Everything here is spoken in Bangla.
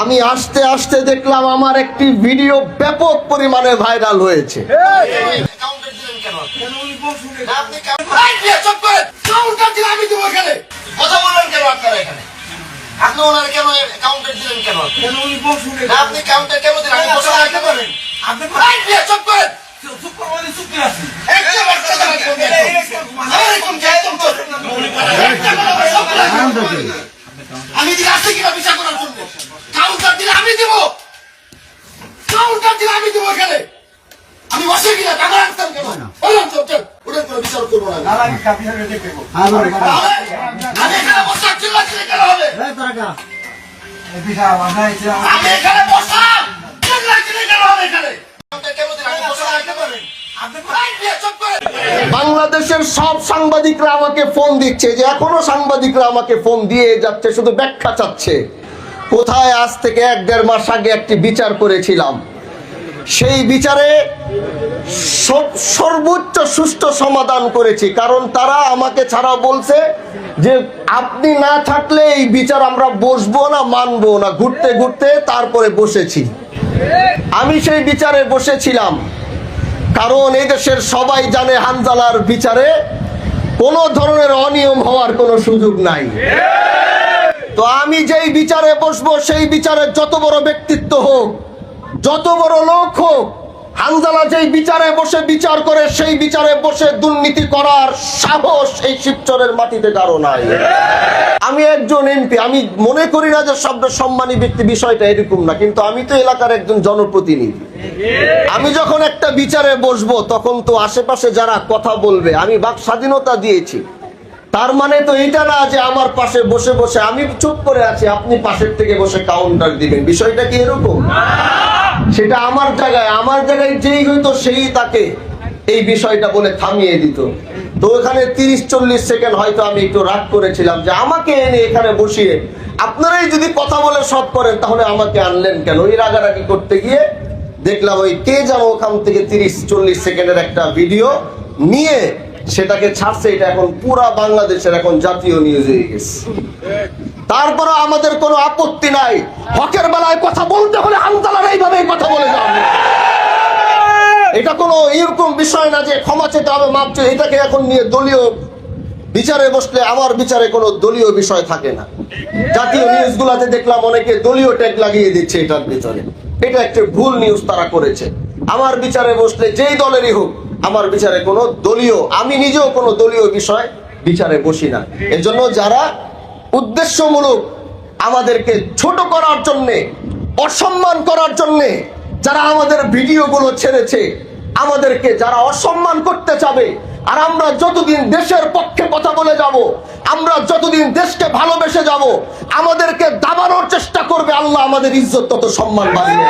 আমি আসতে আসতে দেখলাম আমার একটি ভিডিও ব্যাপক পরিমাণে ভাইরাল হয়েছে। আপনি ওনার কেন কাউন্টার দিলেন কেন? আপনি কাউন্টার কেন দিলেন? আপনি বসে রাখতে পারেন। আপনি চুপ করেন। চুপ করবেন, চুপ করে আছেন। আমি দিলে আসছে কিনা বিচার করার জন্য? কাউন্টার দিলে আমি দিব, কাউন্টার দিলে আমি দিব। এখানে আমি বসে কিনা টাকা রাখতাম কেন? বললাম তো ওটা কোনো বিচার করবো না। আমি এখানে বসা চিল্লাচিল্লি কেন হবে? আমি এখানে বসলাম চিল্লাচিল্লি কেন হবে? এখানে কেন দিন? আমি বসে রাখতে পারেন। বাংলাদেশের সব সাংবাদিকরা আমাকে ফোন দিচ্ছে, যে এখনো সাংবাদিকরা আমাকে ফোন দিয়ে যাচ্ছে, শুধু ব্যাখ্যা চাচ্ছে। কোথায় আজ থেকে 1-1.5 মাস আগে একটি বিচার করেছিলাম, সেই বিচারে সর্বোচ্চ সুষ্ঠু সমাধান করেছি। কারণ তারা আমাকে ছাড়া বলছে যে আপনি না থাকলে এই বিচার আমরা বসবো না, মানবো না। ঘুরতে ঘুরতে তারপরে বসেছি। আমি সেই বিচারে বসেছিলাম, কারণ এই দেশের সবাই জানে হানজালার বিচারে কোনো ধরনের অনিয়ম হওয়ার কোনো সুযোগ নাই। তো আমি যেই বিচারে বসবো, সেই বিচারে যত বড় ব্যক্তিত্ব হোক, যত বড় লোক হোক, হানজালা যেই বিচারে বসে বিচার করে, সেই বিচারে বসে দুর্নীতি করার সাহস এই শিবচরের মাটিতে কারো নাই। আমি একজন এমপি, আমি মনে করি না যে সব সম্মানী ব্যক্তি, বিষয়টা এরকম না, কিন্তু আমি তো এলাকার একজন জনপ্রতিনিধি। আমি যখন একটা বিচারে বসবো, তখন তো আশেপাশে যারা কথা বলবে, আমি বাক স্বাধীনতা দিয়েছি। তার মানে তো এটা না যে আমার পাশে বসে বসে আমি চুপ করে আছি, আপনি পাশের থেকে বসে কাউন্টার দিবেন। বিষয়টা কি এরকম? সেটা আমার জায়গায় যেই হইতো সেই তাকে এই বিষয়টা বলে থামিয়ে দিত। তো ওখানে 30-40 সেকেন্ড হয়তো আমি একটু রাগ করেছিলাম যে আমাকে এনে এখানে বসিয়ে আপনারাই যদি কথা বলে সব করেন, তাহলে আমাকে আনলেন কেন? ওই রাগারাগি করতে গিয়ে দেখলাম ওই কে যেন ওখান থেকে 30-40 সেকেন্ডের একটা ভিডিও নিয়ে সেটাকে ছাড়ছে। এটা এখন পুরা বাংলাদেশের এখন জাতীয় নিউজ হয়ে গেছে। তারপরে আমাদের কোনো আপত্তি নাই। হকের বেলায় কথা বলতে হলে হানজালার এইভাবে কথা বলে যাও। এটা কোনো এরকম বিষয় না যে ক্ষমা চেতে হবে, মাপ চেয়ে। এটাকে এখন নিয়ে দলীয় বিচারে বসলে আমার বিচারে কোনো দলীয় বিষয় থাকে না। জাতীয় নিউজগুলোতে দেখলাম অনেকে দলীয় ট্যাগ লাগিয়ে দিচ্ছে এটার ভিতরে। এটা একটা ভুল নিউজ তারা করেছে। আমার বিচারে বসলে যেই দলেরই হোক, আমার বিচারে কোনো দলীয়, আমি নিজেও কোনো দলীয় বিষয় বিচারে বসি না। এর জন্য যারা উদ্দেশ্যমূলক আমাদেরকে ছোট করার জন্যে, অসম্মান করার জন্যে যারা আমাদের ভিডিওগুলো ছেড়েছে, আমাদেরকে যারা অসম্মান করতে চাবে, আর আমরা যতদিন দেশের পক্ষে কথা বলে যাব, আমরা যতদিন দেশকে ভালোবেসে যাব, আমাদেরকে দাবানোর চেষ্টা করবে, আল্লাহ আমাদের ইজ্জত তত সম্মান বাড়িয়ে